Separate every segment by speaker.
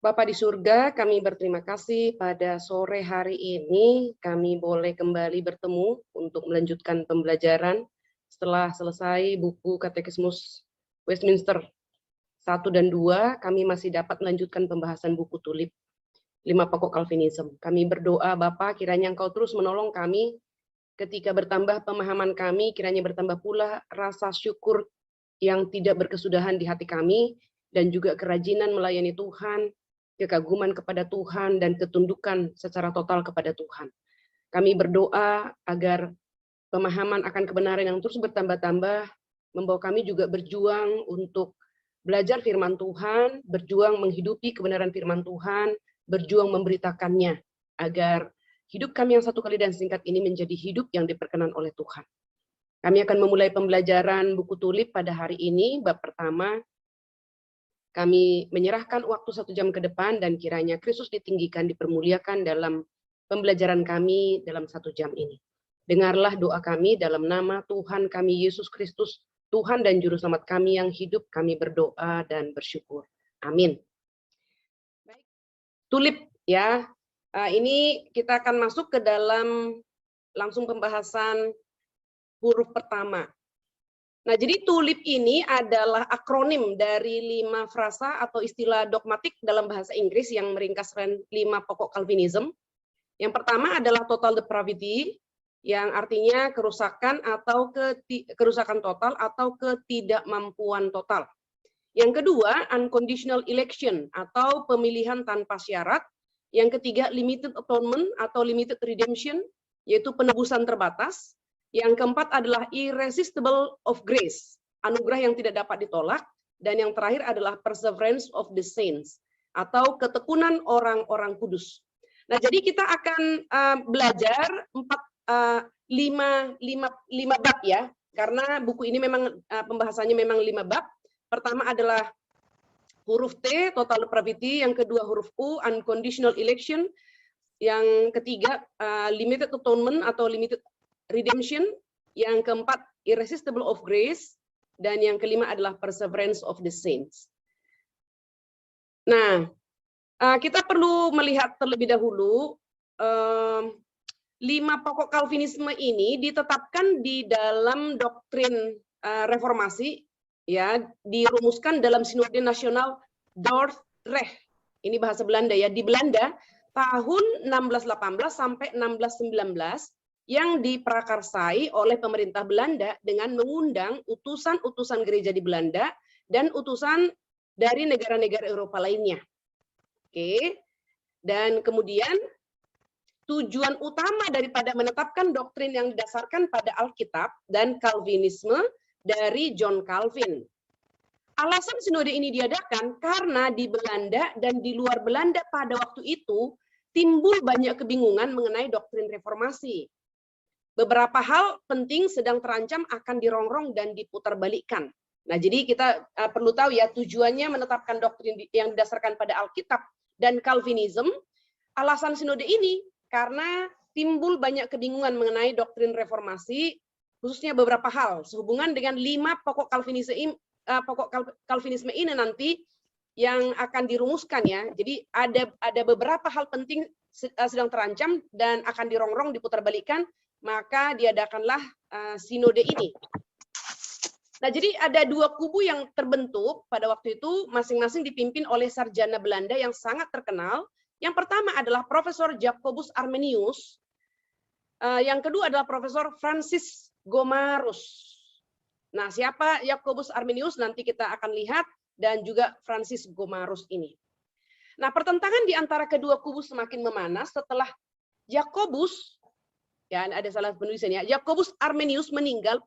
Speaker 1: Bapa di surga, kami berterima kasih pada sore hari ini kami boleh kembali bertemu untuk melanjutkan pembelajaran setelah selesai buku Katekismus Westminster 1 dan 2, kami masih dapat melanjutkan pembahasan buku Tulip 5 Pokok Calvinism. Kami berdoa Bapa, kiranya Engkau terus menolong kami ketika bertambah pemahaman kami, kiranya bertambah pula rasa syukur yang tidak berkesudahan di hati kami, dan juga kerajinan melayani Tuhan, kekaguman kepada Tuhan, dan ketundukan secara total kepada Tuhan. Kami berdoa agar pemahaman akan kebenaran yang terus bertambah-tambah, membawa kami juga berjuang untuk belajar firman Tuhan, berjuang menghidupi kebenaran firman Tuhan, berjuang memberitakannya, agar hidup kami yang satu kali dan singkat ini menjadi hidup yang diperkenan oleh Tuhan. Kami akan memulai pembelajaran buku Tulip pada hari ini, bab pertama. Kami menyerahkan waktu 1 jam ke depan dan kiranya Kristus ditinggikan, dipermuliakan dalam pembelajaran kami dalam 1 jam ini. Dengarlah doa kami dalam nama Tuhan kami Yesus Kristus, Tuhan dan Juru Selamat kami yang hidup, kami berdoa dan bersyukur. Amin. Baik. Tulip ya, ini kita akan masuk ke dalam langsung pembahasan huruf pertama. Nah, jadi tulip ini adalah akronim dari 5 frasa atau istilah dogmatik dalam bahasa Inggris yang meringkaskan 5 pokok Calvinism. Yang pertama adalah total depravity, yang artinya kerusakan atau kerusakan total atau ketidakmampuan total. Yang kedua, unconditional election atau pemilihan tanpa syarat. Yang ketiga, limited atonement atau limited redemption, yaitu penebusan terbatas. Yang keempat adalah irresistible of grace, anugerah yang tidak dapat ditolak. Dan yang terakhir adalah perseverance of the saints, atau ketekunan orang-orang kudus. Nah, jadi kita akan belajar 5 bab ya, karena buku ini memang pembahasannya memang 5 bab. Pertama adalah huruf T, total depravity. Yang kedua huruf U, unconditional election. Yang ketiga limited atonement atau limited redemption, yang keempat irresistible of grace, dan yang kelima adalah perseverance of the saints. Nah, kita perlu melihat terlebih dahulu 5 pokok Calvinisme ini ditetapkan di dalam doktrin reformasi, ya, dirumuskan dalam Sinode Nasional Dordrecht. Ini bahasa Belanda ya, di Belanda tahun 1618 sampai 1619. Yang diprakarsai oleh pemerintah Belanda dengan mengundang utusan-utusan gereja di Belanda dan utusan dari negara-negara Eropa lainnya. Oke. Dan kemudian tujuan utama daripada menetapkan doktrin yang didasarkan pada Alkitab dan Calvinisme dari John Calvin. Alasan sinode ini diadakan karena di Belanda dan di luar Belanda pada waktu itu timbul banyak kebingungan mengenai doktrin reformasi. Beberapa hal penting sedang terancam akan dirongrong dan diputarbalikkan. Nah, jadi kita perlu tahu ya, tujuannya menetapkan doktrin yang didasarkan pada Alkitab dan Calvinism. Alasan sinode ini karena timbul banyak kebingungan mengenai doktrin reformasi, khususnya beberapa hal sehubungan dengan 5 pokok Calvinisme ini nanti yang akan dirumuskan ya. Jadi ada beberapa hal penting sedang terancam dan akan dirongrong, diputarbalikkan. Maka diadakanlah sinode ini. Nah, jadi ada 2 kubu yang terbentuk pada waktu itu, masing-masing dipimpin oleh sarjana Belanda yang sangat terkenal. Yang pertama adalah Profesor Jacobus Arminius, yang kedua adalah Profesor Francis Gomarus. Nah, siapa Jacobus Arminius nanti kita akan lihat, dan juga Francis Gomarus ini. Nah, pertentangan di antara kedua kubu semakin memanas setelah Jacobus, ya ada salah penulisannya, Jacobus Arminius meninggal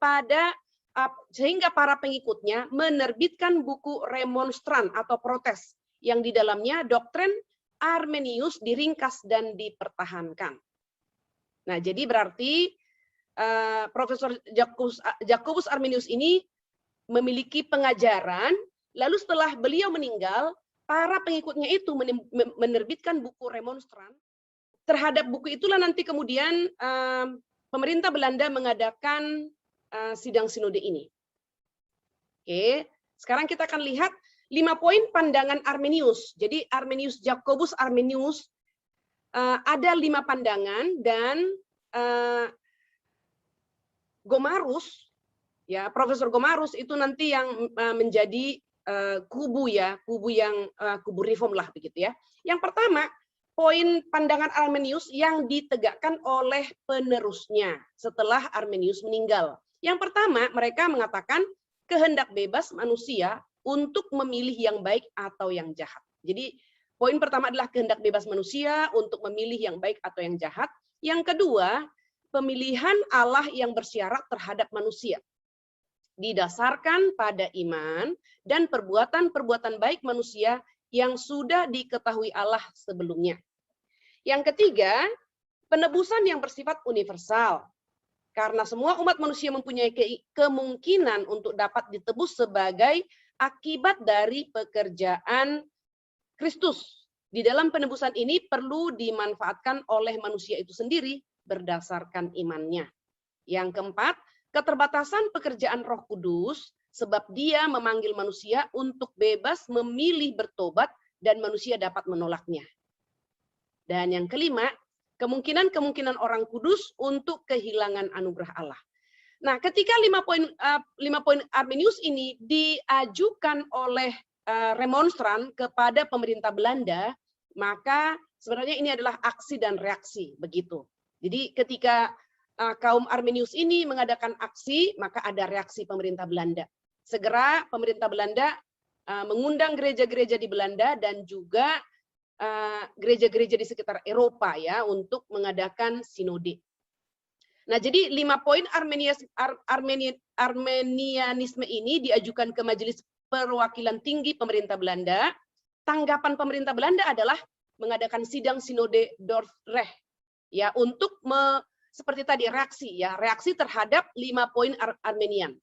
Speaker 1: sehingga para pengikutnya menerbitkan buku remonstran atau protes yang di dalamnya doktrin Arminius diringkas dan dipertahankan. Nah, jadi berarti Profesor Jacobus Arminius ini memiliki pengajaran, lalu setelah beliau meninggal, para pengikutnya itu menerbitkan buku remonstran. Terhadap buku itulah nanti kemudian pemerintah Belanda mengadakan sidang sinode ini. Oke, sekarang kita akan lihat 5 poin pandangan Arminius. Jadi Jacobus Arminius ada 5 pandangan, dan Gomarus, ya Profesor Gomarus itu nanti yang menjadi kubu reform lah begitu ya. Yang pertama, poin pandangan Arminius yang ditegakkan oleh penerusnya setelah Arminius meninggal. Yang pertama, mereka mengatakan kehendak bebas manusia untuk memilih yang baik atau yang jahat. Jadi poin pertama adalah kehendak bebas manusia untuk memilih yang baik atau yang jahat. Yang kedua, pemilihan Allah yang bersyarat terhadap manusia didasarkan pada iman dan perbuatan-perbuatan baik manusia yang sudah diketahui Allah sebelumnya. Yang ketiga, penebusan yang bersifat universal. Karena semua umat manusia mempunyai kemungkinan untuk dapat ditebus sebagai akibat dari pekerjaan Kristus. Di dalam penebusan ini perlu dimanfaatkan oleh manusia itu sendiri berdasarkan imannya. Yang keempat, keterbatasan pekerjaan Roh Kudus sebab dia memanggil manusia untuk bebas memilih bertobat dan manusia dapat menolaknya. Dan yang kelima, kemungkinan-kemungkinan orang kudus untuk kehilangan anugerah Allah. Nah, ketika 5 poin Arminius ini diajukan oleh remonstran kepada pemerintah Belanda, maka sebenarnya ini adalah aksi dan reaksi begitu. Jadi ketika kaum Arminius ini mengadakan aksi, maka ada reaksi pemerintah Belanda. Segera pemerintah Belanda mengundang gereja-gereja di Belanda dan juga gereja-gereja di sekitar Eropa ya untuk mengadakan sinode. Nah, jadi 5 poin Armenianisme ini diajukan ke Majelis Perwakilan Tinggi pemerintah Belanda. Tanggapan pemerintah Belanda adalah mengadakan sidang sinode Dordrecht ya untuk seperti tadi reaksi terhadap 5 poin Armenian.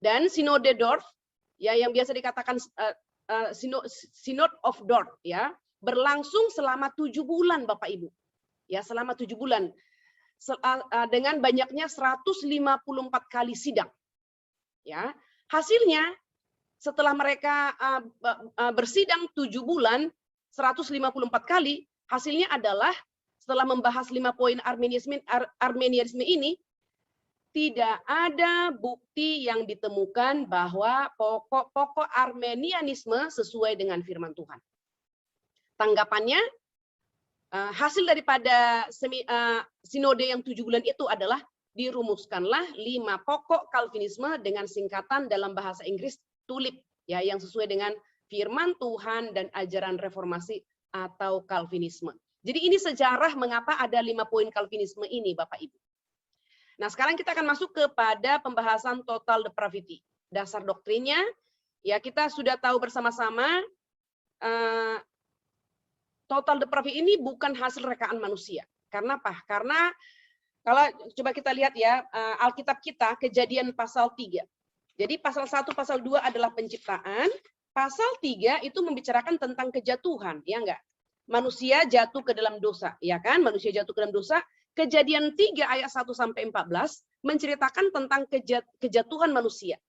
Speaker 1: Dan sinode Dordrecht ya yang biasa dikatakan Synod of Dordrecht ya berlangsung selama 7 bulan Bapak Ibu. Ya, selama 7 bulan. Dengan banyaknya 154 kali sidang. Ya, hasilnya setelah mereka bersidang 7 bulan 154 kali, hasilnya adalah setelah membahas 5 poin Armenianisme ini, tidak ada bukti yang ditemukan bahwa pokok-pokok Armenianisme sesuai dengan firman Tuhan. Tanggapannya, hasil daripada sinode yang 7 bulan itu adalah dirumuskanlah 5 pokok Calvinisme dengan singkatan dalam bahasa Inggris TULIP ya yang sesuai dengan firman Tuhan dan ajaran reformasi atau Calvinisme. Jadi ini sejarah mengapa ada 5 poin Calvinisme ini Bapak Ibu. Nah, sekarang kita akan masuk kepada pembahasan total depravity. Dasar doktrinnya ya kita sudah tahu bersama-sama total depravity ini bukan hasil rekaan manusia. Karena apa? Karena kalau coba kita lihat ya, Alkitab kita, Kejadian pasal 3. Jadi pasal 1, pasal 2 adalah penciptaan, pasal 3 itu membicarakan tentang kejatuhan, ya enggak? Manusia jatuh ke dalam dosa, ya kan? Manusia jatuh ke dalam dosa. Kejadian 3 ayat 1 sampai 14 menceritakan tentang kejatuhan manusia.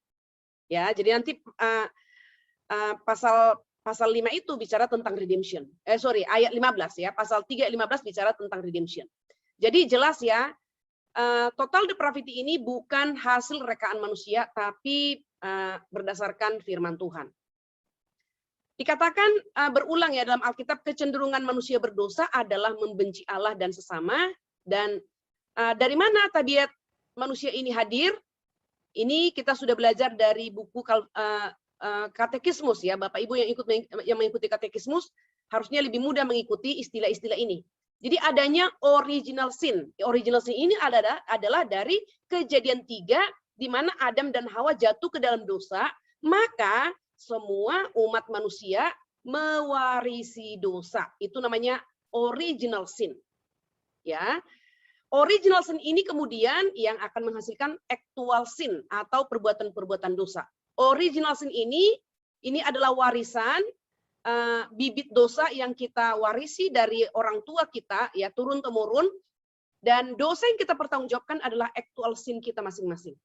Speaker 1: Ya, jadi nanti pasal 5 itu bicara tentang redemption. Ayat 15 ya. Pasal 3 ayat 15 bicara tentang redemption. Jadi jelas ya, total depravity ini bukan hasil rekaan manusia, tapi berdasarkan firman Tuhan. Dikatakan berulang ya dalam Alkitab, kecenderungan manusia berdosa adalah membenci Allah dan sesama. Dan dari mana tabiat manusia ini hadir? Ini kita sudah belajar dari buku katekismus ya, Bapak Ibu yang mengikuti katekismus harusnya lebih mudah mengikuti istilah-istilah ini. Jadi adanya original sin. Original sin ini adalah dari Kejadian 3 di mana Adam dan Hawa jatuh ke dalam dosa, maka semua umat manusia mewarisi dosa. Itu namanya original sin. Ya. Original sin ini kemudian yang akan menghasilkan actual sin atau perbuatan-perbuatan dosa. Original sin ini adalah warisan bibit dosa yang kita warisi dari orang tua kita ya turun temurun, dan dosa yang kita pertanggungjawabkan adalah actual sin kita masing-masing.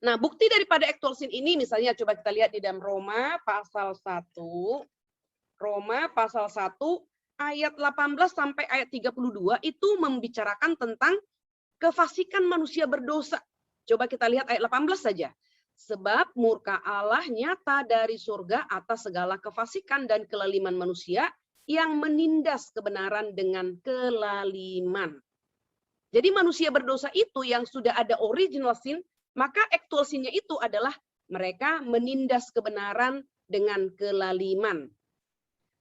Speaker 1: Nah, bukti daripada actual sin ini misalnya coba kita lihat di dalam Roma pasal 1 ayat 18 sampai ayat 32 itu membicarakan tentang kefasikan manusia berdosa. Coba kita lihat ayat 18 saja. Sebab murka Allah nyata dari surga atas segala kefasikan dan kelaliman manusia yang menindas kebenaran dengan kelaliman. Jadi manusia berdosa itu yang sudah ada original sin, maka actual sin-nya itu adalah mereka menindas kebenaran dengan kelaliman.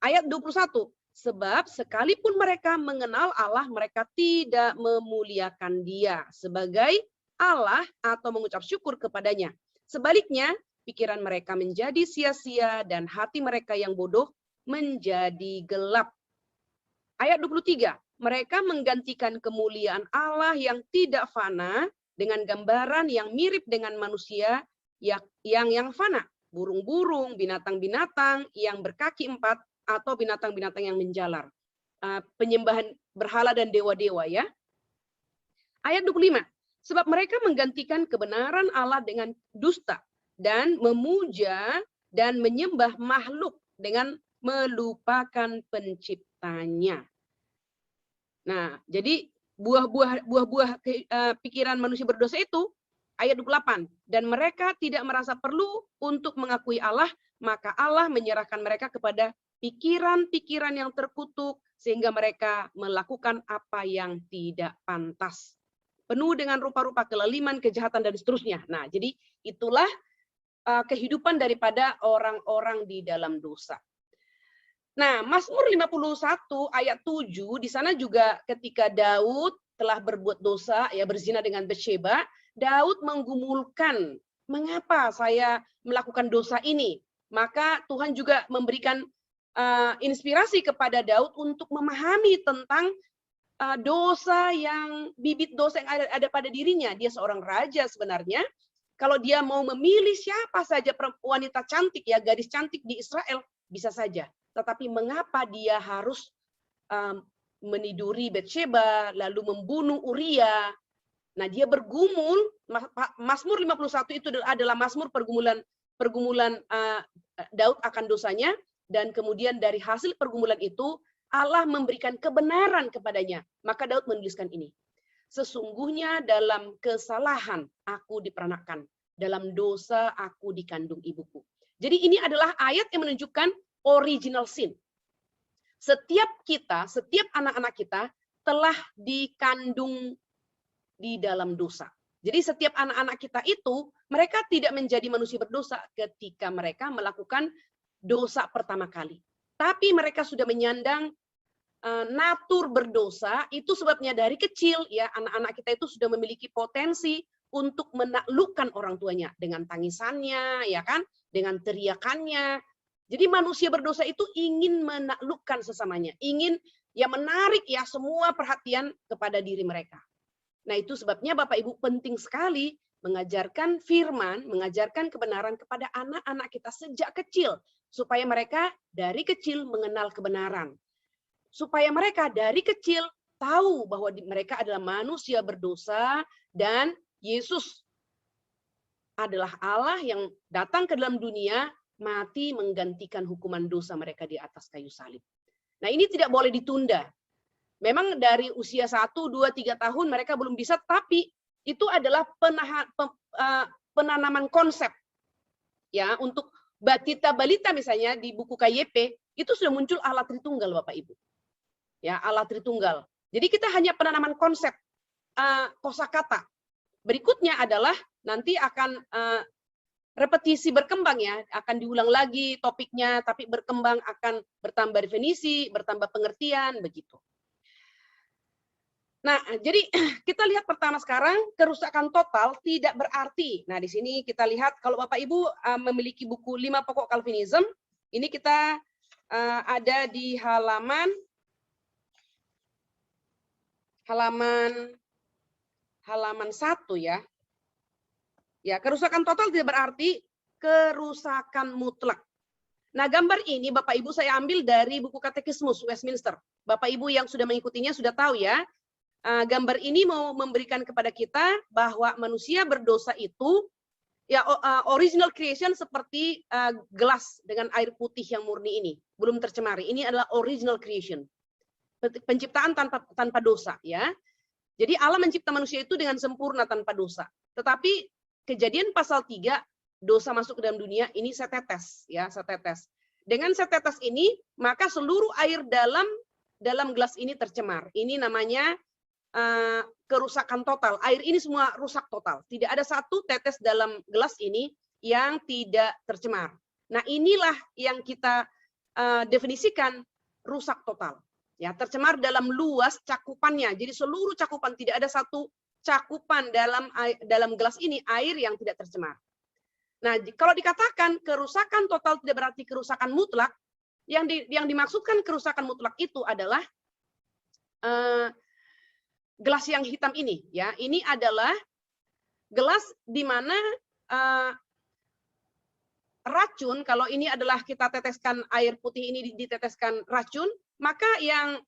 Speaker 1: Ayat 21, sebab sekalipun mereka mengenal Allah, mereka tidak memuliakan Dia sebagai Allah atau mengucap syukur kepadanya. Sebaliknya, pikiran mereka menjadi sia-sia dan hati mereka yang bodoh menjadi gelap. Ayat 23, mereka menggantikan kemuliaan Allah yang tidak fana dengan gambaran yang mirip dengan manusia yang fana. Burung-burung, binatang-binatang yang berkaki 4, atau binatang-binatang yang menjalar. Penyembahan berhala dan dewa-dewa ya. Ayat 25, sebab mereka menggantikan kebenaran Allah dengan dusta dan memuja dan menyembah makhluk dengan melupakan penciptanya. Nah, jadi buah-buah pikiran manusia berdosa itu ayat 28, dan mereka tidak merasa perlu untuk mengakui Allah, maka Allah menyerahkan mereka kepada pikiran-pikiran yang terkutuk sehingga mereka melakukan apa yang tidak pantas. Penuh dengan rupa-rupa kelaliman, kejahatan, dan seterusnya. Nah, jadi itulah kehidupan daripada orang-orang di dalam dosa. Nah, Mazmur 51 ayat 7, di sana juga ketika Daud telah berbuat dosa, ya berzina dengan Batsyeba, Daud menggumulkan, mengapa saya melakukan dosa ini? Maka Tuhan juga memberikan inspirasi kepada Daud untuk memahami tentang dosa yang, bibit dosa yang ada pada dirinya. Dia seorang raja sebenarnya. Kalau dia mau memilih siapa saja wanita cantik, ya gadis cantik di Israel, bisa saja. Tetapi mengapa dia harus meniduri Batsyeba, lalu membunuh Uria? Nah, dia bergumul. Mazmur 51 itu adalah Mazmur pergumulan Daud akan dosanya, dan kemudian dari hasil pergumulan itu Allah memberikan kebenaran kepadanya. Maka Daud menuliskan ini. Sesungguhnya dalam kesalahan aku diperanakan, dalam dosa aku dikandung ibuku. Jadi ini adalah ayat yang menunjukkan original sin. Setiap anak-anak kita telah dikandung di dalam dosa. Jadi setiap anak-anak kita itu, mereka tidak menjadi manusia berdosa ketika mereka melakukan dosa pertama kali. Tapi mereka sudah menyandang natur berdosa, itu sebabnya dari kecil ya anak-anak kita itu sudah memiliki potensi untuk menaklukkan orang tuanya dengan tangisannya, ya kan, dengan teriakannya. Jadi manusia berdosa itu ingin menaklukkan sesamanya, ingin ya menarik ya semua perhatian kepada diri mereka. Nah, itu sebabnya Bapak Ibu penting sekali mengajarkan firman, mengajarkan kebenaran kepada anak-anak kita sejak kecil, supaya mereka dari kecil mengenal kebenaran. Supaya mereka dari kecil tahu bahwa mereka adalah manusia berdosa dan Yesus adalah Allah yang datang ke dalam dunia, mati menggantikan hukuman dosa mereka di atas kayu salib. Nah, ini tidak boleh ditunda. Memang dari usia 1, 2, 3 tahun mereka belum bisa, tapi itu adalah penanaman konsep. Ya, untuk Batita Balita misalnya di buku KYP, itu sudah muncul Allah Tritunggal Bapak Ibu. Ya, Allah Tritunggal. Jadi kita hanya penanaman konsep kosakata. Berikutnya adalah nanti akan repetisi berkembang ya, akan diulang lagi topiknya, tapi berkembang akan bertambah definisi, bertambah pengertian, begitu. Nah, jadi kita lihat pertama sekarang, kerusakan total tidak berarti. Nah, di sini kita lihat kalau Bapak Ibu memiliki buku 5 Pokok Calvinism, ini kita ada di halaman 1 ya. Ya, kerusakan total tidak berarti kerusakan mutlak. Nah, gambar ini Bapak Ibu saya ambil dari buku Katekismus Westminster. Bapak Ibu yang sudah mengikutinya sudah tahu ya. Gambar ini mau memberikan kepada kita bahwa manusia berdosa itu original creation seperti gelas dengan air putih yang murni ini, belum tercemari. Ini adalah original creation. Penciptaan tanpa dosa, ya. Jadi Allah mencipta manusia itu dengan sempurna tanpa dosa. Tetapi Kejadian pasal 3, dosa masuk ke dalam dunia, ini setetes, ya, setetes. Dengan setetes ini, maka seluruh air dalam gelas ini tercemar. Ini namanya kerusakan total. Air ini semua rusak total. Tidak ada satu tetes dalam gelas ini yang tidak tercemar. Nah, inilah yang kita definisikan rusak total. Ya, tercemar dalam luas cakupannya. Jadi seluruh cakupan, tidak ada satu cakupan dalam gelas ini air yang tidak tercemar. Nah, kalau dikatakan kerusakan total tidak berarti kerusakan mutlak, yang dimaksudkan kerusakan mutlak itu adalah gelas yang hitam ini, ya. Ini adalah gelas di mana racun, kalau ini adalah kita teteskan air putih ini diteteskan racun, maka yang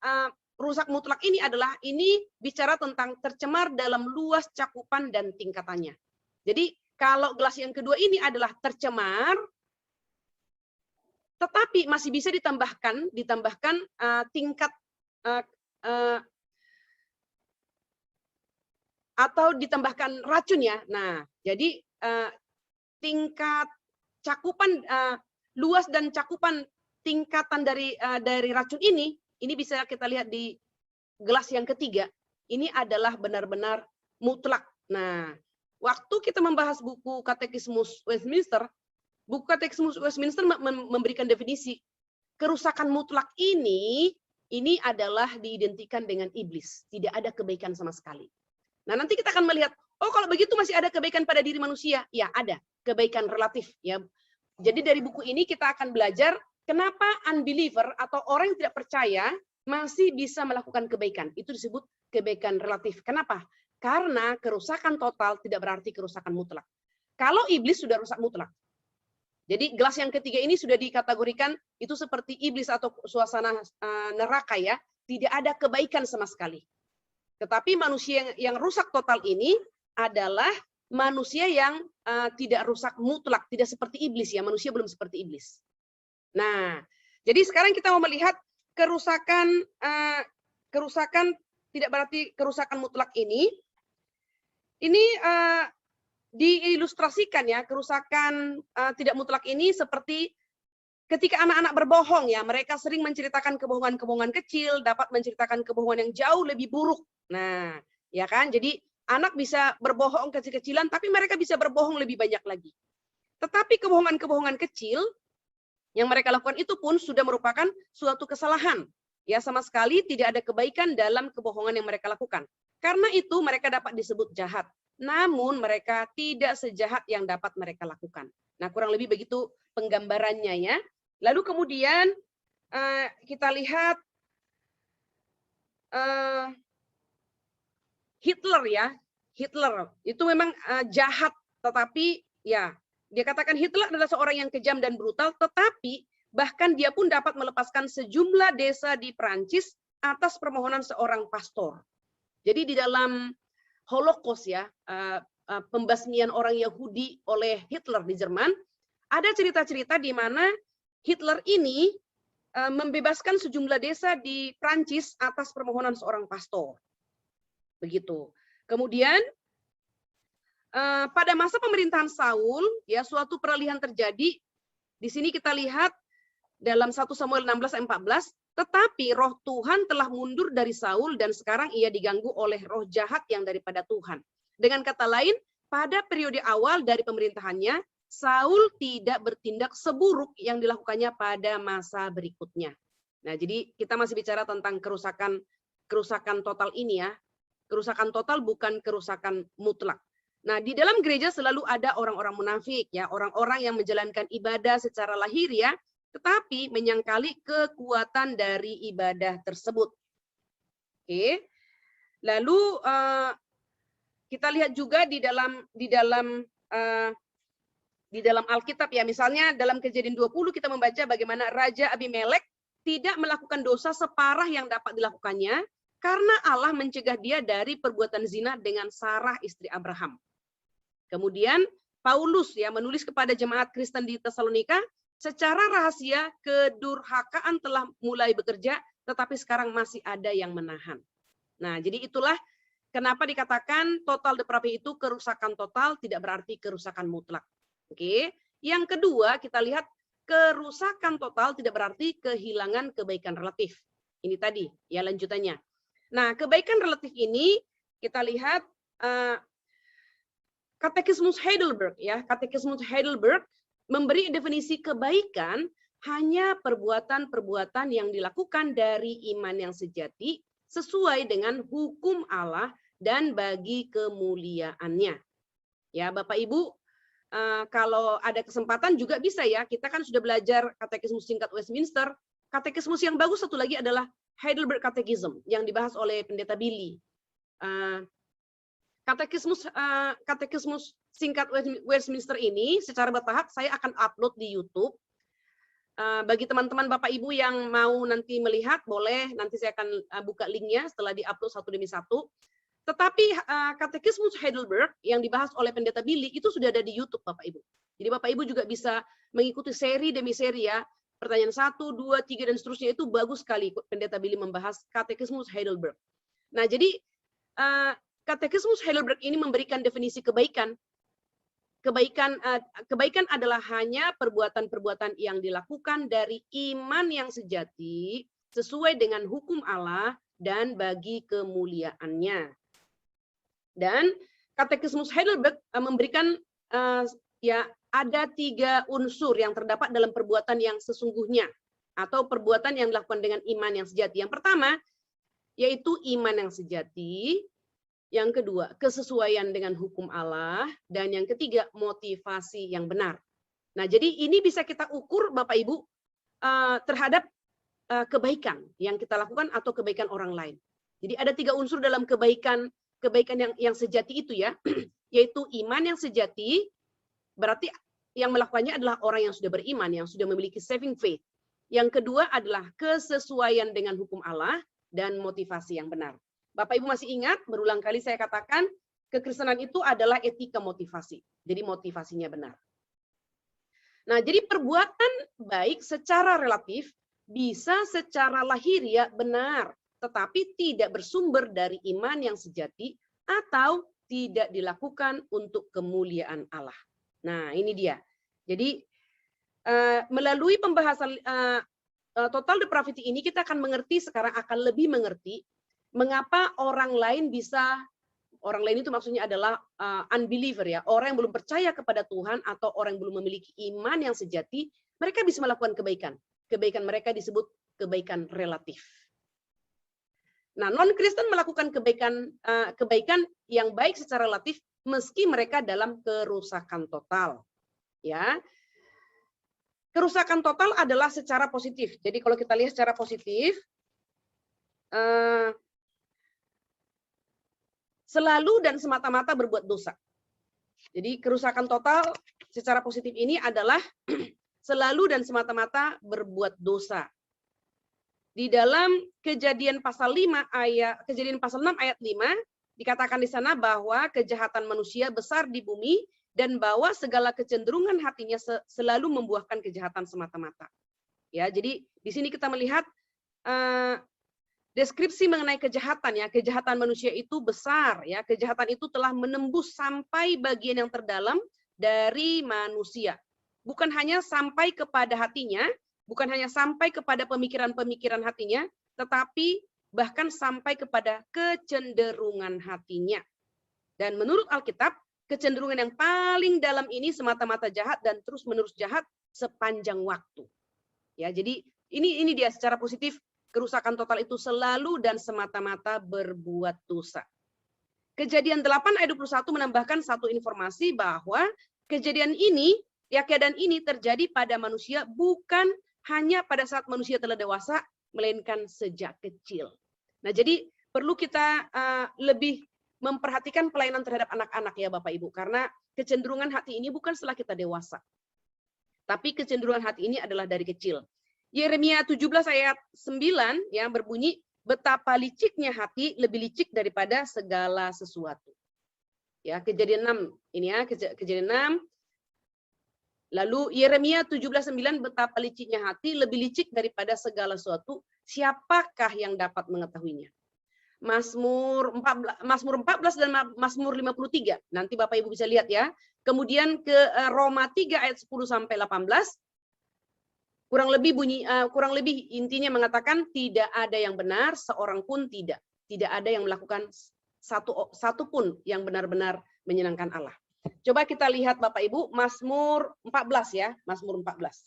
Speaker 1: rusak mutlak ini adalah ini bicara tentang tercemar dalam luas cakupan dan tingkatannya. Jadi kalau gelas yang kedua ini adalah tercemar, tetapi masih bisa ditambahkan tingkat atau ditambahkan racunnya. Nah, jadi tingkat cakupan luas dan cakupan tingkatan dari racun ini bisa kita lihat di gelas yang ketiga. Ini adalah benar-benar mutlak. Nah, waktu kita membahas buku Katekismus Westminster, buku Katekismus Westminster memberikan definisi kerusakan mutlak ini adalah diidentikan dengan iblis. Tidak ada kebaikan sama sekali. Nah, nanti kita akan melihat, oh kalau begitu masih ada kebaikan pada diri manusia. Ya, ada kebaikan relatif. Ya. Jadi dari buku ini kita akan belajar kenapa unbeliever atau orang yang tidak percaya masih bisa melakukan kebaikan. Itu disebut kebaikan relatif. Kenapa? Karena kerusakan total tidak berarti kerusakan mutlak. Kalau iblis sudah rusak mutlak. Jadi gelas yang ketiga ini sudah dikategorikan itu seperti iblis atau suasana neraka, ya. Tidak ada kebaikan sama sekali. Tetapi manusia yang rusak total ini adalah manusia yang tidak rusak mutlak, tidak seperti iblis, ya. Manusia belum seperti iblis. Nah, jadi sekarang kita mau melihat kerusakan tidak berarti kerusakan mutlak ini. Ini diilustrasikan, ya, kerusakan tidak mutlak ini seperti ketika anak-anak berbohong, ya, mereka sering menceritakan kebohongan-kebohongan kecil, dapat menceritakan kebohongan yang jauh lebih buruk. Nah, ya kan? Jadi anak bisa berbohong kecil-kecilan, tapi mereka bisa berbohong lebih banyak lagi. Tetapi kebohongan-kebohongan kecil yang mereka lakukan itu pun sudah merupakan suatu kesalahan. Ya, sama sekali tidak ada kebaikan dalam kebohongan yang mereka lakukan. Karena itu mereka dapat disebut jahat. Namun mereka tidak sejahat yang dapat mereka lakukan. Nah, kurang lebih begitu penggambarannya, ya. Lalu kemudian kita lihat Hitler, ya. Hitler itu memang jahat, tetapi ya dia katakan Hitler adalah seorang yang kejam dan brutal, tetapi bahkan dia pun dapat melepaskan sejumlah desa di Prancis atas permohonan seorang pastor. Jadi di dalam Holocaust, ya, pembasmian orang Yahudi oleh Hitler di Jerman, ada cerita-cerita di mana Hitler ini membebaskan sejumlah desa di Prancis atas permohonan seorang pastor. Begitu. Kemudian pada masa pemerintahan Saul, ya, suatu peralihan terjadi. Di sini kita lihat dalam 1 Samuel 16:14, tetapi roh Tuhan telah mundur dari Saul dan sekarang ia diganggu oleh roh jahat yang daripada Tuhan. Dengan kata lain, pada periode awal dari pemerintahannya, Saul tidak bertindak seburuk yang dilakukannya pada masa berikutnya. Nah, jadi kita masih bicara tentang kerusakan total ini, ya. Kerusakan total bukan kerusakan mutlak. Nah, di dalam gereja selalu ada orang-orang munafik, ya, orang-orang yang menjalankan ibadah secara lahiriah, tetapi menyangkali kekuatan dari ibadah tersebut. Oke. Lalu kita lihat juga di dalam Alkitab, ya, misalnya dalam Kejadian 20 kita membaca bagaimana Raja Abimelek tidak melakukan dosa separah yang dapat dilakukannya karena Allah mencegah dia dari perbuatan zina dengan Sarah istri Abraham. Kemudian Paulus ya menulis kepada jemaat Kristen di Tesalonika, secara rahasia kedurhakaan telah mulai bekerja, tetapi sekarang masih ada yang menahan. Nah, jadi itulah kenapa dikatakan total depravity itu kerusakan total, tidak berarti kerusakan mutlak. Oke. Yang kedua, kita lihat kerusakan total tidak berarti kehilangan kebaikan relatif. Ini tadi ya lanjutannya. Nah, kebaikan relatif ini kita lihat Katekismus Heidelberg ya, Katekismus Heidelberg memberi definisi kebaikan hanya perbuatan-perbuatan yang dilakukan dari iman yang sejati sesuai dengan hukum Allah dan bagi kemuliaannya. Ya, Bapak Ibu, kalau ada kesempatan juga bisa ya, kita kan sudah belajar Katekismus singkat Westminster. Katekismus yang bagus satu lagi adalah Heidelberg Catechism yang dibahas oleh Pendeta Billy. Katekismus singkat Westminster ini secara bertahap saya akan upload di YouTube. Bagi teman-teman Bapak Ibu yang mau nanti melihat, boleh nanti saya akan buka linknya setelah diupload satu demi satu. Tetapi Katekismus Heidelberg yang dibahas oleh Pendeta Billy itu sudah ada di YouTube Bapak Ibu. Jadi Bapak Ibu juga bisa mengikuti seri demi seri ya. Pertanyaan 1, 2, 3 dan seterusnya itu bagus sekali Pendeta Billy membahas Katekismus Heidelberg. Nah, jadi Katekismus Heidelberg ini memberikan definisi kebaikan. Kebaikan adalah hanya perbuatan-perbuatan yang dilakukan dari iman yang sejati sesuai dengan hukum Allah dan bagi kemuliaannya. Dan Katekismus Heidelberg memberikan ya ada 3 unsur yang terdapat dalam perbuatan yang sesungguhnya atau perbuatan yang dilakukan dengan iman yang sejati. Yang pertama yaitu iman yang sejati. Yang kedua, kesesuaian dengan hukum Allah. Dan yang ketiga, motivasi yang benar. Nah, jadi ini bisa kita ukur Bapak Ibu terhadap kebaikan yang kita lakukan atau kebaikan orang lain. Jadi ada 3 unsur dalam kebaikan yang sejati itu ya, yaitu iman yang sejati, berarti yang melakukannya adalah orang yang sudah beriman, yang sudah memiliki saving faith. Yang kedua adalah kesesuaian dengan hukum Allah dan motivasi yang benar. Bapak Ibu masih ingat, berulang kali saya katakan, kekristenan itu adalah etika motivasi. Jadi motivasinya benar. Nah, jadi perbuatan baik secara relatif bisa secara lahiriah benar, tetapi tidak bersumber dari iman yang sejati atau tidak dilakukan untuk kemuliaan Allah. Nah, ini dia. Jadi melalui pembahasan total depravity ini kita akan mengerti sekarang akan lebih mengerti mengapa orang lain itu maksudnya adalah unbeliever ya, orang yang belum percaya kepada Tuhan atau orang yang belum memiliki iman yang sejati, mereka bisa melakukan kebaikan. Kebaikan mereka disebut kebaikan relatif. Nah, non-Kristen melakukan kebaikan yang baik secara relatif meski mereka dalam kerusakan total. Ya. Kerusakan total adalah secara positif. Jadi kalau kita lihat secara positif, selalu dan semata-mata berbuat dosa. Jadi kerusakan total secara positif ini adalah selalu dan semata-mata berbuat dosa. Di dalam Kejadian pasal 6 ayat 5 dikatakan di sana bahwa kejahatan manusia besar di bumi dan bahwa segala kecenderungan hatinya selalu membuahkan kejahatan semata-mata. Ya, jadi di sini kita melihat deskripsi mengenai kejahatan ya, kejahatan manusia itu besar ya, kejahatan itu telah menembus sampai bagian yang terdalam dari manusia. Bukan hanya sampai kepada hatinya, bukan hanya sampai kepada pemikiran-pemikiran hatinya, tetapi bahkan sampai kepada kecenderungan hatinya. Dan menurut Alkitab, kecenderungan yang paling dalam ini semata-mata jahat dan terus-menerus jahat sepanjang waktu. Ya, jadi ini dia secara positif. Kerusakan total itu selalu dan semata-mata berbuat dosa. Kejadian 8 ayat 21 menambahkan satu informasi bahwa keadaan ini terjadi pada manusia bukan hanya pada saat manusia telah dewasa, melainkan sejak kecil. Nah, jadi perlu kita lebih memperhatikan pelayanan terhadap anak-anak ya Bapak Ibu, karena kecenderungan hati ini bukan setelah kita dewasa. Tapi kecenderungan hati ini adalah dari kecil. Yeremia 17 ayat 9 yang berbunyi, betapa liciknya hati, lebih licik daripada segala sesuatu. Ya, Kejadian 6 ini ya, Kejadian 6 Lalu Yeremia 17:9, betapa liciknya hati, lebih licik daripada segala sesuatu, siapakah yang dapat mengetahuinya? Mazmur 14 dan Mazmur 53. Nanti Bapak Ibu bisa lihat ya. Kemudian ke Roma 3 ayat 10 sampai 18. Kurang lebih intinya mengatakan tidak ada yang benar, seorang pun tidak. Tidak ada yang melakukan satu pun yang benar-benar menyenangkan Allah. Coba kita lihat Bapak Ibu, Mazmur 14 ya, Mazmur 14.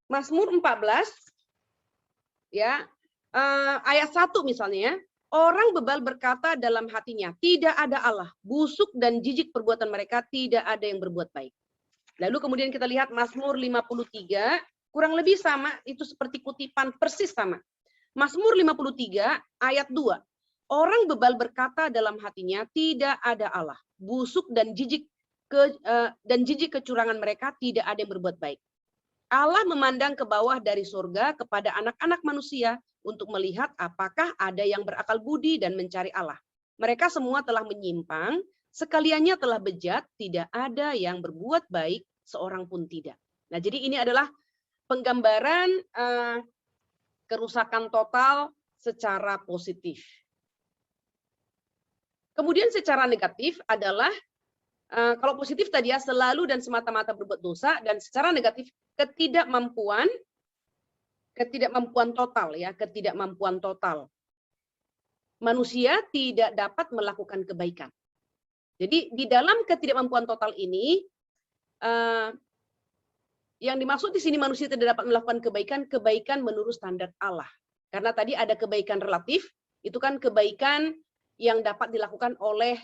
Speaker 1: Mazmur 14 ya, ayat 1 misalnya ya. Orang bebal berkata dalam hatinya, tidak ada Allah, busuk dan jijik perbuatan mereka, tidak ada yang berbuat baik. Lalu kemudian kita lihat Mazmur 53, kurang lebih sama, itu seperti kutipan persis sama. Mazmur 53 ayat 2. Orang bebal berkata dalam hatinya, tidak ada Allah, busuk dan jijik kecurangan mereka, tidak ada yang berbuat baik. Allah memandang ke bawah dari surga kepada anak-anak manusia untuk melihat apakah ada yang berakal budi dan mencari Allah. Mereka semua telah menyimpang, sekaliannya telah bejat, tidak ada yang berbuat baik, seorang pun tidak. Nah, jadi ini adalah penggambaran kerusakan total secara positif. Kemudian secara negatif adalah, kalau positif tadi ya, selalu dan semata-mata berbuat dosa, dan secara negatif ketidakmampuan total ya, ketidakmampuan total. Manusia tidak dapat melakukan kebaikan. Jadi di dalam ketidakmampuan total ini, yang dimaksud di sini manusia tidak dapat melakukan kebaikan menurut standar Allah. Karena tadi ada kebaikan relatif, itu kan kebaikan yang dapat dilakukan oleh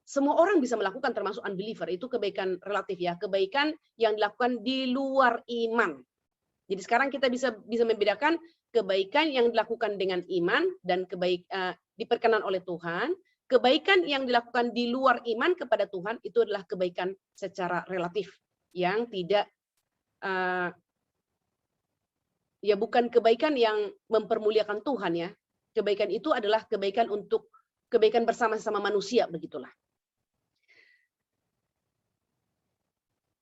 Speaker 1: semua orang bisa melakukan, termasuk unbeliever. Itu kebaikan relatif ya, kebaikan yang dilakukan di luar iman. Jadi sekarang kita bisa membedakan kebaikan yang dilakukan dengan iman dan diperkenan oleh Tuhan. Kebaikan yang dilakukan di luar iman kepada Tuhan itu adalah kebaikan secara relatif yang tidak ya bukan kebaikan yang mempermuliakan Tuhan ya. Kebaikan itu adalah kebaikan untuk kebaikan bersama-sama manusia, begitulah.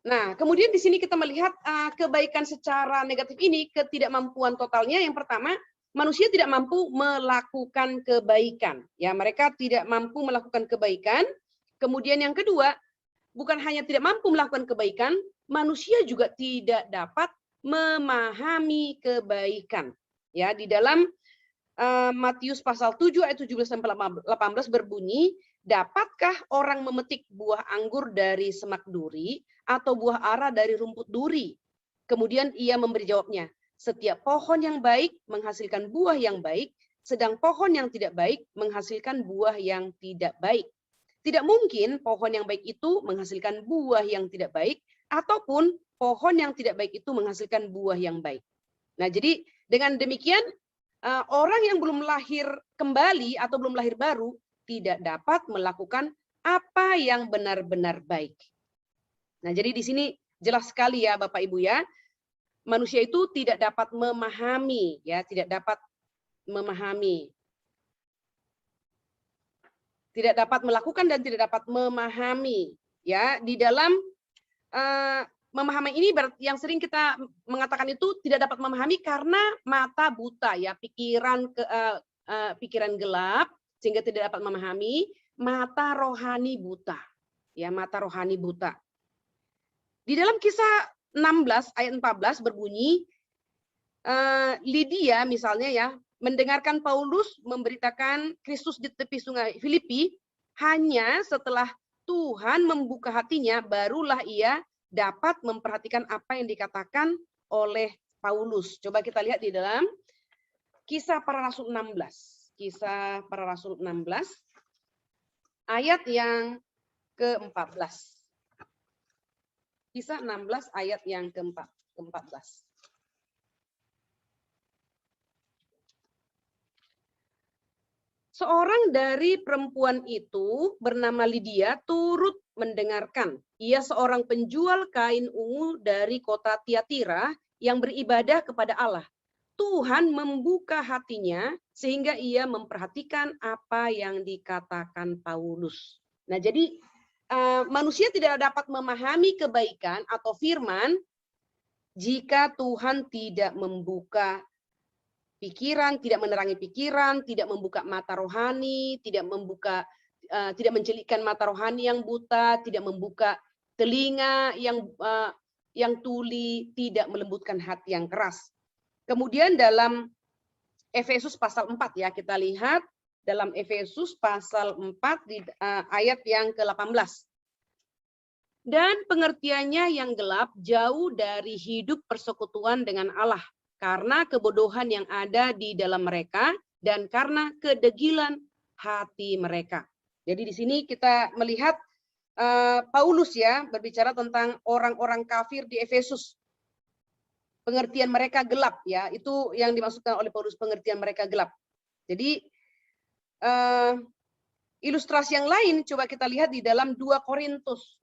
Speaker 1: Nah, kemudian di sini kita melihat kebaikan secara negatif ini, ketidakmampuan totalnya. Yang pertama, manusia tidak mampu melakukan kebaikan. Ya, mereka tidak mampu melakukan kebaikan. Kemudian yang kedua, bukan hanya tidak mampu melakukan kebaikan, manusia juga tidak dapat memahami kebaikan. Ya, di dalam Matius pasal 7 ayat 17 sampai 18 berbunyi, dapatkah orang memetik buah anggur dari semak duri atau buah ara dari rumput duri? Kemudian ia memberi jawabnya, setiap pohon yang baik menghasilkan buah yang baik, sedang pohon yang tidak baik menghasilkan buah yang tidak baik. Tidak mungkin pohon yang baik itu menghasilkan buah yang tidak baik, ataupun pohon yang tidak baik itu menghasilkan buah yang baik. Nah, jadi dengan demikian, orang yang belum lahir kembali atau belum lahir baru tidak dapat melakukan apa yang benar-benar baik. Nah, jadi di sini jelas sekali ya Bapak Ibu ya, manusia itu tidak dapat memahami ya, tidak dapat memahami. Tidak dapat melakukan dan tidak dapat memahami ya. Di dalam memahami ini yang sering kita mengatakan itu tidak dapat memahami karena mata buta ya, pikiran gelap sehingga tidak dapat memahami, mata rohani buta. Ya, mata rohani buta. Di dalam Kisah 16 ayat 14 berbunyi, Lydia misalnya ya, mendengarkan Paulus memberitakan Kristus di tepi sungai Filipi, hanya setelah Tuhan membuka hatinya, barulah ia dapat memperhatikan apa yang dikatakan oleh Paulus. Coba kita lihat di dalam Kisah Para Rasul 16. Kisah Para Rasul 16, ayat yang ke-14. Kisah 16 ayat yang ke-14. Seorang dari perempuan itu bernama Lydia turut mendengarkan. Ia seorang penjual kain ungu dari kota Tiatira yang beribadah kepada Allah. Tuhan membuka hatinya sehingga ia memperhatikan apa yang dikatakan Paulus. Nah, jadi manusia tidak dapat memahami kebaikan atau firman jika Tuhan tidak membuka pikiran, tidak menerangi pikiran, tidak membuka mata rohani, tidak mencelikkan mata rohani yang buta, tidak membuka telinga yang tuli, tidak melembutkan hati yang keras. Kemudian dalam Efesus pasal 4 ya, kita lihat dalam Efesus pasal 4 di ayat yang ke-18. Dan pengertiannya yang gelap jauh dari hidup persekutuan dengan Allah, karena kebodohan yang ada di dalam mereka dan karena kedegilan hati mereka. Jadi di sini kita melihat Paulus ya berbicara tentang orang-orang kafir di Efesus. Pengertian mereka gelap ya, itu yang dimaksudkan oleh Paulus, pengertian mereka gelap. Jadi ilustrasi yang lain coba kita lihat di dalam 2 Korintus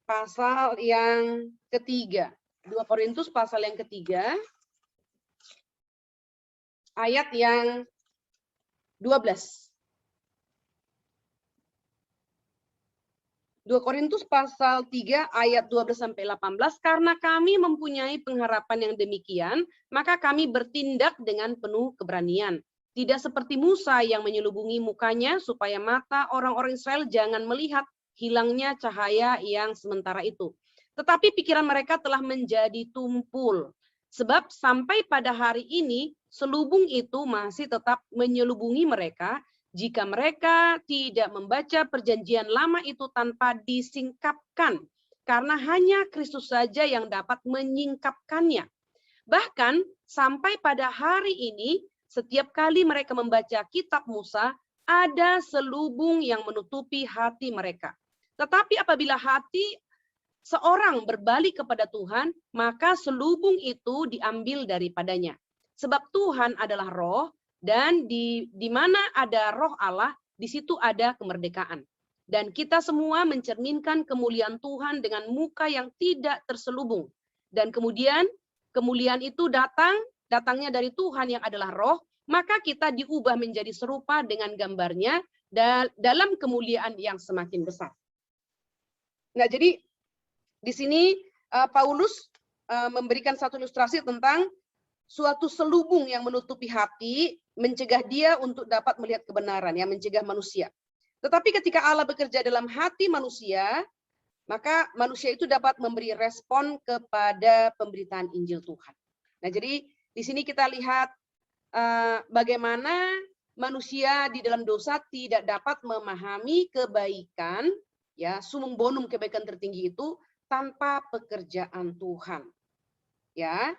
Speaker 1: pasal yang ketiga. 2 Korintus pasal yang ketiga ayat yang 12. 2 Korintus pasal 3 ayat 12 sampai 18, karena kami mempunyai pengharapan yang demikian, maka kami bertindak dengan penuh keberanian. Tidak seperti Musa yang menyelubungi mukanya supaya mata orang-orang Israel jangan melihat hilangnya cahaya yang sementara itu. Tetapi pikiran mereka telah menjadi tumpul. Sebab sampai pada hari ini selubung itu masih tetap menyelubungi mereka, jika mereka tidak membaca perjanjian lama itu tanpa disingkapkan, karena hanya Kristus saja yang dapat menyingkapkannya. Bahkan sampai pada hari ini, setiap kali mereka membaca kitab Musa, ada selubung yang menutupi hati mereka. Tetapi apabila hati seorang berbalik kepada Tuhan, maka selubung itu diambil daripadanya. Sebab Tuhan adalah roh, dan di mana ada roh Allah, di situ ada kemerdekaan. Dan kita semua mencerminkan kemuliaan Tuhan dengan muka yang tidak terselubung. Dan kemudian kemuliaan itu datangnya dari Tuhan yang adalah roh, maka kita diubah menjadi serupa dengan gambarnya dalam kemuliaan yang semakin besar. Nah, jadi di sini Paulus memberikan satu ilustrasi tentang suatu selubung yang menutupi hati, mencegah dia untuk dapat melihat kebenaran, yang mencegah manusia. Tetapi ketika Allah bekerja dalam hati manusia, maka manusia itu dapat memberi respon kepada pemberitaan Injil Tuhan. Nah, jadi di sini kita lihat bagaimana manusia di dalam dosa tidak dapat memahami kebaikan, ya, sumum bonum kebaikan tertinggi itu tanpa pekerjaan Tuhan. Ya.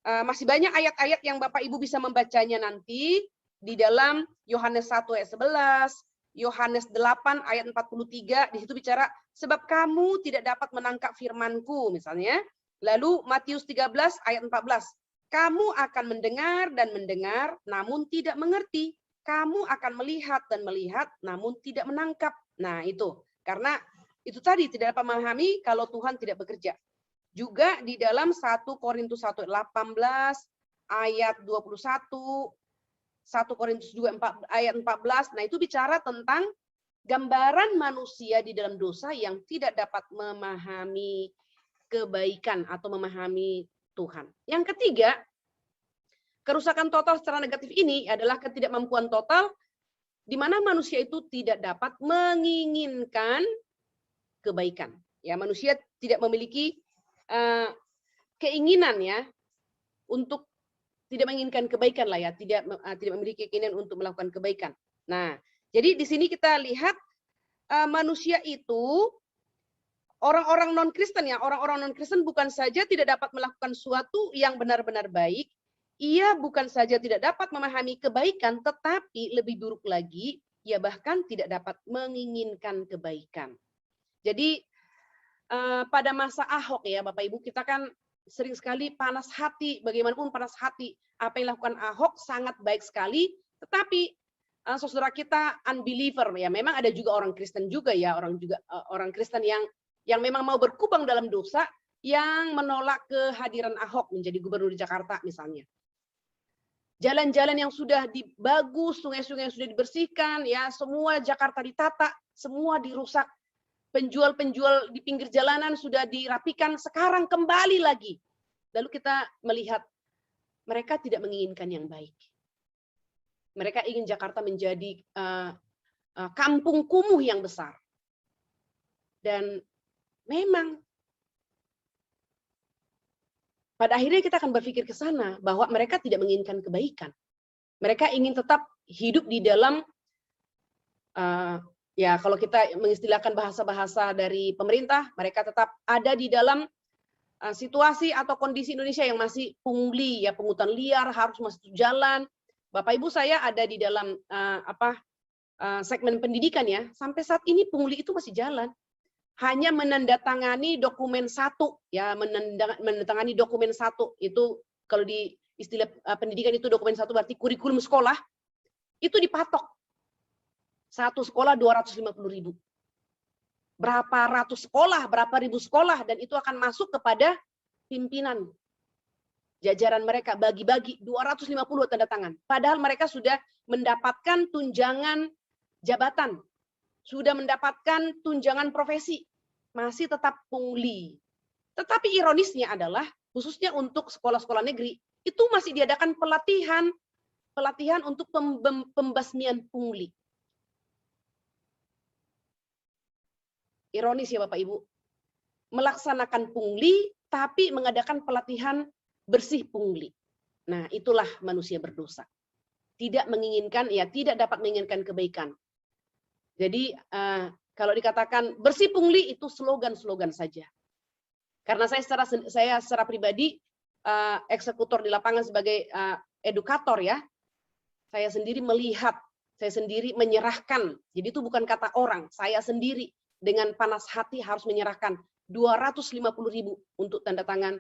Speaker 1: Masih banyak ayat-ayat yang Bapak Ibu bisa membacanya nanti di dalam Yohanes 1 ayat 11, Yohanes 8 ayat 43, di situ bicara sebab kamu tidak dapat menangkap firman-Ku misalnya. Lalu Matius 13 ayat 14, kamu akan mendengar dan mendengar namun tidak mengerti. Kamu akan melihat dan melihat namun tidak menangkap. Nah, itu karena itu tadi tidak dapat memahami kalau Tuhan tidak bekerja. Juga di dalam 1 Korintus 1 18 ayat 21, 1 Korintus 2 ayat 14, nah itu bicara tentang gambaran manusia di dalam dosa yang tidak dapat memahami kebaikan atau memahami Tuhan. Yang ketiga, kerusakan total secara negatif ini adalah ketidakmampuan total di mana manusia itu tidak dapat menginginkan kebaikan. Ya, manusia tidak memiliki keinginan ya untuk tidak menginginkan kebaikan lah ya, tidak memiliki keinginan untuk melakukan kebaikan. Nah, jadi di sini kita lihat manusia itu orang-orang non-Kristen ya, orang-orang non-Kristen bukan saja tidak dapat melakukan suatu yang benar-benar baik, ia bukan saja tidak dapat memahami kebaikan, tetapi lebih buruk lagi, ia bahkan tidak dapat menginginkan kebaikan. Jadi pada masa Ahok ya Bapak Ibu, kita kan sering sekali panas hati, bagaimanapun panas hati. Apa yang dilakukan Ahok sangat baik sekali, tetapi saudara kita unbeliever ya, memang ada juga orang Kristen juga ya, orang Kristen yang memang mau berkubang dalam dosa, yang menolak kehadiran Ahok menjadi gubernur Jakarta misalnya. Jalan-jalan yang sudah bagus, sungai-sungai yang sudah dibersihkan, ya semua Jakarta ditata, semua dirusak. Penjual-penjual di pinggir jalanan sudah dirapikan, sekarang kembali lagi. Lalu kita melihat mereka tidak menginginkan yang baik. Mereka ingin Jakarta menjadi kampung kumuh yang besar. Dan memang pada akhirnya kita akan berpikir ke sana bahwa mereka tidak menginginkan kebaikan. Mereka ingin tetap hidup di dalam ya kalau kita mengistilahkan bahasa-bahasa dari pemerintah, mereka tetap ada di dalam situasi atau kondisi Indonesia yang masih pungli, ya pungutan liar, harus masuk jalan. Bapak Ibu, saya ada di dalam segmen pendidikan ya, sampai saat ini pungli itu masih jalan. Hanya menandatangani dokumen satu, ya menandatangani dokumen satu, itu kalau di istilah pendidikan itu dokumen satu berarti kurikulum sekolah, itu dipatok. Satu sekolah 250.000. Berapa ratus sekolah, berapa ribu sekolah, dan itu akan masuk kepada pimpinan jajaran mereka, bagi-bagi 250 tanda tangan. Padahal mereka sudah mendapatkan tunjangan jabatan, sudah mendapatkan tunjangan profesi, masih tetap pungli. Tetapi ironisnya adalah, khususnya untuk sekolah-sekolah negeri, itu masih diadakan pelatihan untuk pembasmian pungli. Ironis ya Bapak Ibu, melaksanakan pungli tapi mengadakan pelatihan bersih pungli. Nah, itulah manusia berdosa. Tidak menginginkan, ya tidak dapat menginginkan kebaikan. Jadi kalau dikatakan bersih pungli itu slogan-slogan saja. Karena saya secara pribadi eksekutor di lapangan sebagai edukator ya, saya sendiri melihat, saya sendiri menyerahkan. Jadi itu bukan kata orang, saya sendiri dengan panas hati harus menyerahkan 250.000 untuk tanda tangan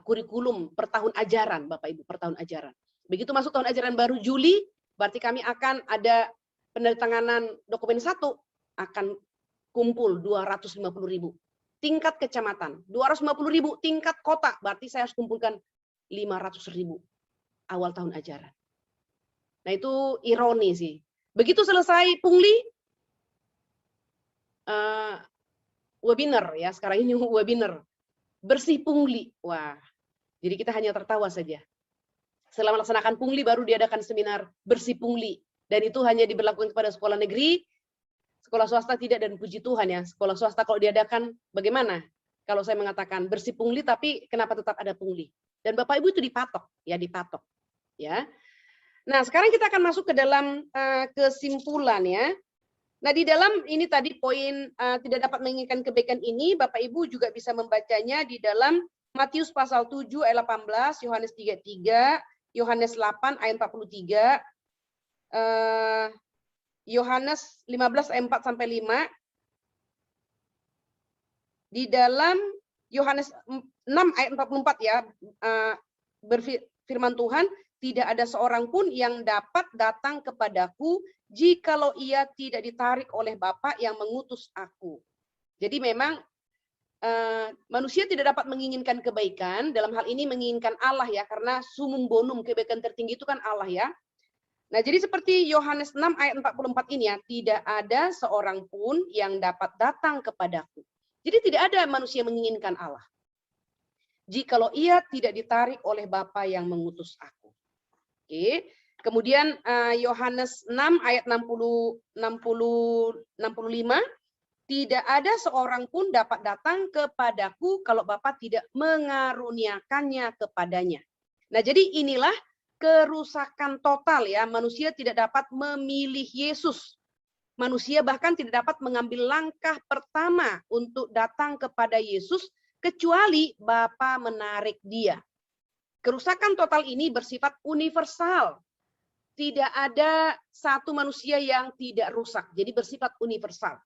Speaker 1: kurikulum per tahun ajaran, Bapak Ibu, per tahun ajaran. Begitu masuk tahun ajaran baru Juli, berarti kami akan ada penandatanganan dokumen satu, akan kumpul 250.000. Tingkat kecamatan, 250.000, tingkat kota, berarti saya harus kumpulkan 500.000 awal tahun ajaran. Nah itu ironi sih. Begitu selesai pungli, webinar ya, sekarang ini webinar bersih pungli. Wah, jadi kita hanya tertawa saja. Setelah melaksanakan pungli baru diadakan seminar bersih pungli, dan itu hanya diberlakukan kepada sekolah negeri, sekolah swasta tidak, dan puji Tuhan ya, sekolah swasta kalau diadakan bagaimana? Kalau saya mengatakan bersih pungli tapi kenapa tetap ada pungli? Dan Bapak Ibu itu dipatok ya, dipatok ya. Nah, sekarang kita akan masuk ke dalam kesimpulan ya. Nah, di dalam ini tadi poin tidak dapat menginginkan kebaikan ini, Bapak Ibu juga bisa membacanya di dalam Matius pasal 7 ayat 18, Yohanes 3:3, Yohanes 8 ayat 43, Yohanes 15 ayat 4 sampai 5. Di dalam Yohanes 6 ayat 44 ya, berfirman Tuhan, tidak ada seorang pun yang dapat datang kepadaku jikalau ia tidak ditarik oleh Bapa yang mengutus aku. Jadi memang manusia tidak dapat menginginkan kebaikan, dalam hal ini menginginkan Allah ya, karena sumum bonum, kebaikan tertinggi itu kan Allah ya. Nah, jadi seperti Yohanes 6 ayat 44 ini ya, tidak ada seorang pun yang dapat datang kepadaku. Jadi tidak ada manusia menginginkan Allah jikalau ia tidak ditarik oleh Bapa yang mengutus aku. Oke. Kemudian Yohanes 6 ayat 65, tidak ada seorang pun dapat datang kepadaku kalau Bapa tidak mengaruniakannya kepadanya. Nah, jadi inilah kerusakan total ya, manusia tidak dapat memilih Yesus. Manusia bahkan tidak dapat mengambil langkah pertama untuk datang kepada Yesus kecuali Bapa menarik dia. Kerusakan total ini bersifat universal. Tidak ada satu manusia yang tidak rusak. Jadi bersifat universal.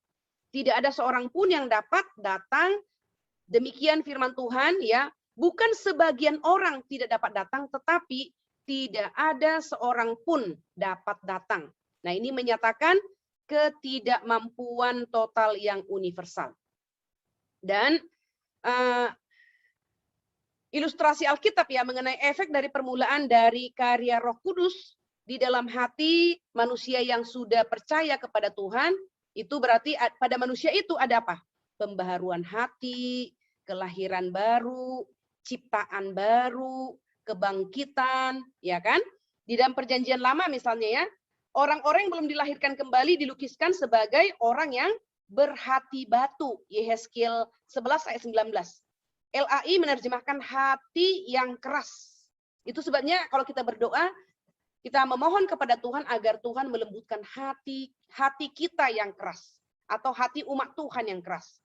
Speaker 1: Tidak ada seorang pun yang dapat datang. Demikian firman Tuhan ya. Bukan sebagian orang tidak dapat datang, tetapi tidak ada seorang pun dapat datang. Nah, ini menyatakan ketidakmampuan total yang universal. Dan ilustrasi Alkitab ya mengenai efek dari permulaan dari karya Roh Kudus di dalam hati manusia yang sudah percaya kepada Tuhan. Itu berarti pada manusia itu ada apa? Pembaharuan hati, kelahiran baru, ciptaan baru, kebangkitan, ya kan? Di dalam perjanjian lama misalnya ya, orang-orang yang belum dilahirkan kembali dilukiskan sebagai orang yang berhati batu. Yehezkiel 11 ayat 19. LAI menerjemahkan hati yang keras. Itu sebabnya kalau kita berdoa, kita memohon kepada Tuhan agar Tuhan melembutkan hati kita yang keras atau hati umat Tuhan yang keras.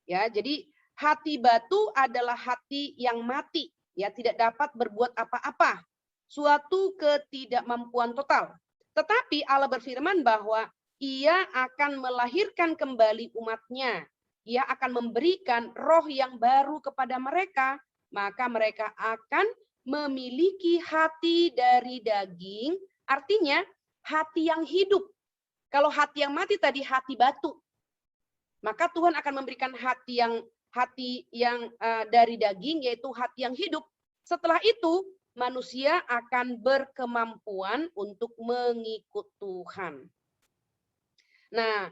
Speaker 1: Ya, jadi hati batu adalah hati yang mati, ya tidak dapat berbuat apa-apa. Suatu ketidakmampuan total. Tetapi Allah berfirman bahwa Ia akan melahirkan kembali umatnya. Ia akan memberikan roh yang baru kepada mereka, maka mereka akan memiliki hati dari daging, artinya hati yang hidup. Kalau hati yang mati tadi hati batu, maka Tuhan akan memberikan hati yang dari daging, yaitu hati yang hidup. Setelah itu manusia akan berkemampuan untuk mengikut Tuhan. Nah,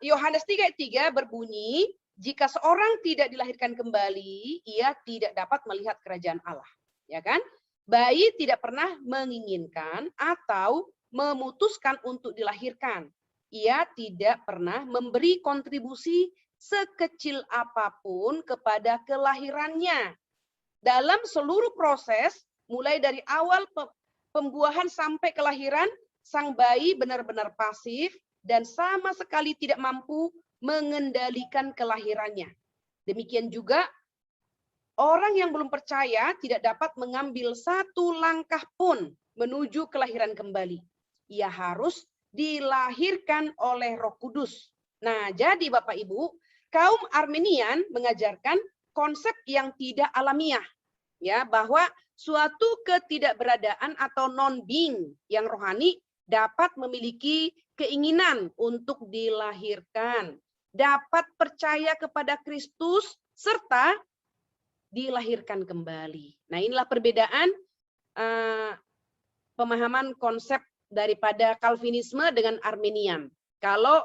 Speaker 1: Yohanes 3:3 berbunyi, jika seorang tidak dilahirkan kembali, ia tidak dapat melihat kerajaan Allah. Ya kan? Bayi tidak pernah menginginkan atau memutuskan untuk dilahirkan. Ia tidak pernah memberi kontribusi sekecil apapun kepada kelahirannya. Dalam seluruh proses, mulai dari awal pembuahan sampai kelahiran, sang bayi benar-benar pasif dan sama sekali tidak mampu mengendalikan kelahirannya. Demikian juga orang yang belum percaya tidak dapat mengambil satu langkah pun menuju kelahiran kembali. Ia harus dilahirkan oleh Roh Kudus. Nah, jadi Bapak Ibu, kaum Armenian mengajarkan konsep yang tidak alamiah, ya, bahwa suatu ketidakberadaan atau non-being yang rohani dapat memiliki keinginan untuk dilahirkan, dapat percaya kepada Kristus serta dilahirkan kembali. Nah, inilah perbedaan pemahaman konsep daripada Calvinisme dengan Arminian. Kalau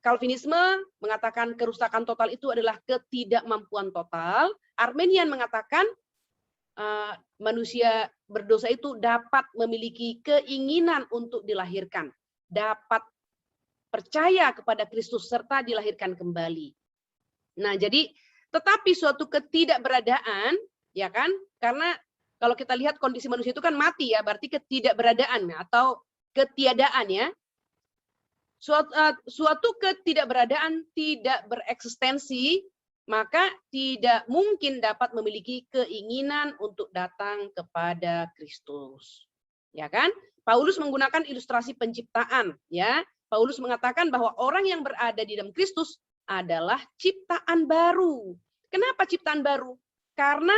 Speaker 1: Calvinisme mengatakan kerusakan total itu adalah ketidakmampuan total, Arminian mengatakan manusia berdosa itu dapat memiliki keinginan untuk dilahirkan, dapat percaya kepada Kristus serta dilahirkan kembali. Nah, jadi tetapi suatu ketidakberadaan, ya kan? Karena kalau kita lihat kondisi manusia itu kan mati ya, berarti ketidakberadaan atau ketiadaan ya. Suatu ketidakberadaan tidak bereksistensi, maka tidak mungkin dapat memiliki keinginan untuk datang kepada Kristus. Ya kan? Paulus menggunakan ilustrasi penciptaan, ya. Paulus mengatakan bahwa orang yang berada di dalam Kristus adalah ciptaan baru. Kenapa ciptaan baru? Karena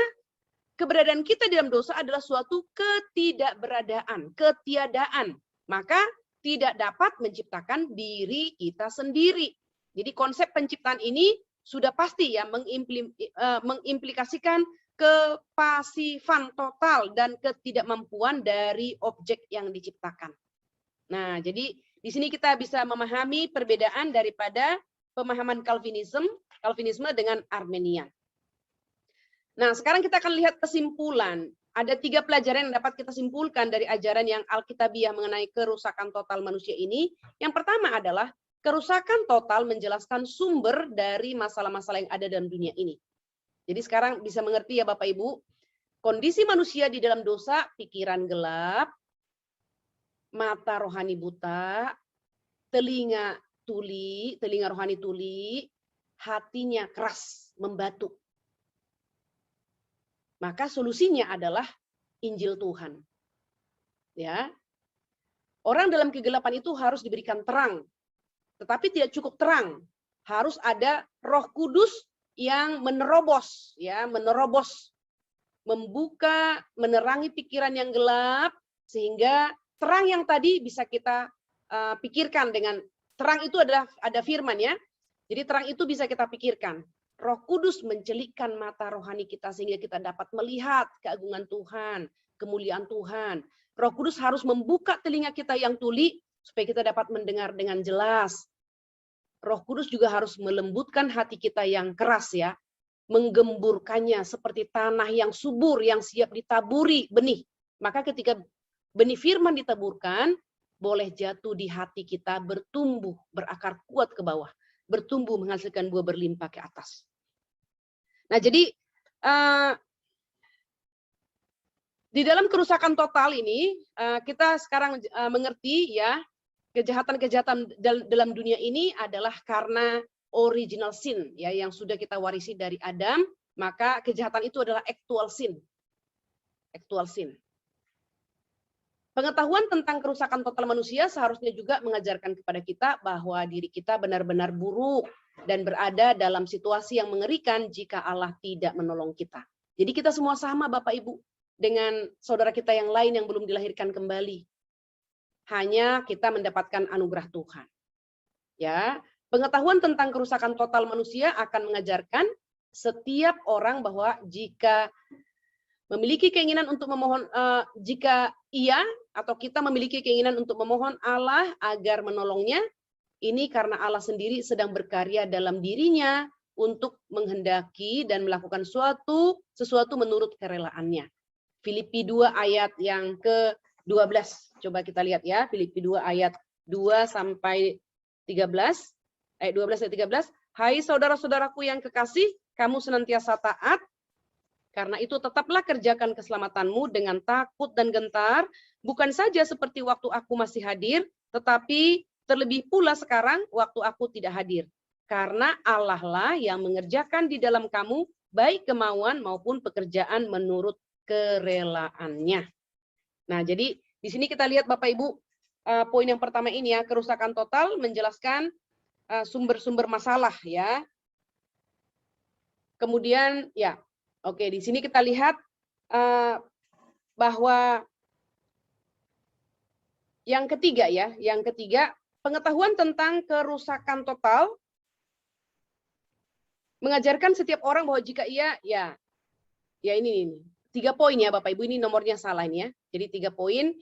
Speaker 1: keberadaan kita di dalam dosa adalah suatu ketidakberadaan, ketiadaan. Maka tidak dapat menciptakan diri kita sendiri. Jadi konsep penciptaan ini sudah pasti ya mengimplikasikan kepasifan total dan ketidakmampuan dari objek yang diciptakan. Nah, jadi di sini kita bisa memahami perbedaan daripada pemahaman Calvinisme dengan Armenian. Nah, sekarang kita akan lihat kesimpulan. Ada 3 pelajaran yang dapat kita simpulkan dari ajaran yang Alkitabiah mengenai kerusakan total manusia ini. Yang pertama adalah kerusakan total menjelaskan sumber dari masalah-masalah yang ada dalam dunia ini. Jadi sekarang bisa mengerti ya Bapak Ibu, kondisi manusia di dalam dosa, pikiran gelap, mata rohani buta, telinga rohani tuli, hatinya keras, membatu. Maka solusinya adalah Injil Tuhan. Ya. Orang dalam kegelapan itu harus diberikan terang. Tetapi tidak cukup terang. Harus ada Roh Kudus yang menerobos, ya, membuka, menerangi pikiran yang gelap sehingga terang yang tadi bisa kita pikirkan dengan terang itu adalah ada firman ya. Jadi terang itu bisa kita pikirkan. Roh Kudus mencelikkan mata rohani kita sehingga kita dapat melihat keagungan Tuhan, kemuliaan Tuhan. Roh Kudus harus membuka telinga kita yang tuli supaya kita dapat mendengar dengan jelas. Roh Kudus juga harus melembutkan hati kita yang keras ya, menggemburkannya seperti tanah yang subur yang siap ditaburi benih. Maka ketika benih firman ditaburkan, boleh jatuh di hati kita, bertumbuh, berakar kuat ke bawah, bertumbuh menghasilkan buah berlimpah ke atas. Nah, jadi di dalam kerusakan total ini kita sekarang mengerti ya, kejahatan-kejahatan dalam dunia ini adalah karena original sin ya, yang sudah kita warisi dari Adam, maka kejahatan itu adalah actual sin. Actual sin. Pengetahuan tentang kerusakan total manusia seharusnya juga mengajarkan kepada kita bahwa diri kita benar-benar buruk dan berada dalam situasi yang mengerikan jika Allah tidak menolong kita. Jadi kita semua sama Bapak Ibu dengan saudara kita yang lain yang belum dilahirkan kembali. Hanya kita mendapatkan anugerah Tuhan. Ya, pengetahuan tentang kerusakan total manusia akan mengajarkan setiap orang bahwa jika memiliki keinginan untuk memohon, jika ia atau kita memiliki keinginan untuk memohon Allah agar menolongnya, ini karena Allah sendiri sedang berkarya dalam dirinya untuk menghendaki dan melakukan sesuatu menurut kerelaannya. Filipi 2 ayat yang ke-12. Coba kita lihat ya, Filipi 2 ayat 2 sampai 13. Ayat 12 sampai 13. Hai saudara-saudaraku yang kekasih, kamu senantiasa taat. Karena itu tetaplah kerjakan keselamatanmu dengan takut dan gentar, bukan saja seperti waktu aku masih hadir, tetapi terlebih pula sekarang waktu aku tidak hadir. Karena Allah lah yang mengerjakan di dalam kamu baik kemauan maupun pekerjaan menurut kerelaannya. Nah, jadi di sini kita lihat Bapak Ibu, poin yang pertama ini ya, kerusakan total menjelaskan sumber-sumber masalah ya. Kemudian ya, oke, di sini kita lihat bahwa yang ketiga ya, pengetahuan tentang kerusakan total mengajarkan setiap orang bahwa jika ia ya ini 3 poin ya Bapak Ibu, ini nomornya salah ini ya. Jadi 3 poin.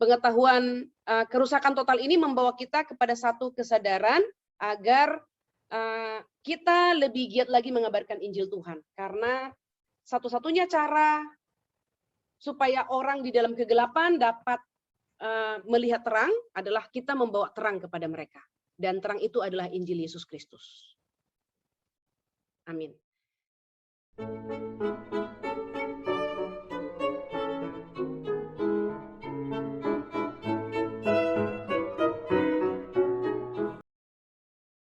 Speaker 1: Pengetahuan kerusakan total ini membawa kita kepada satu kesadaran agar kita lebih giat lagi mengabarkan Injil Tuhan. Karena satu-satunya cara supaya orang di dalam kegelapan dapat melihat terang adalah kita membawa terang kepada mereka. Dan terang itu adalah Injil Yesus Kristus. Amin.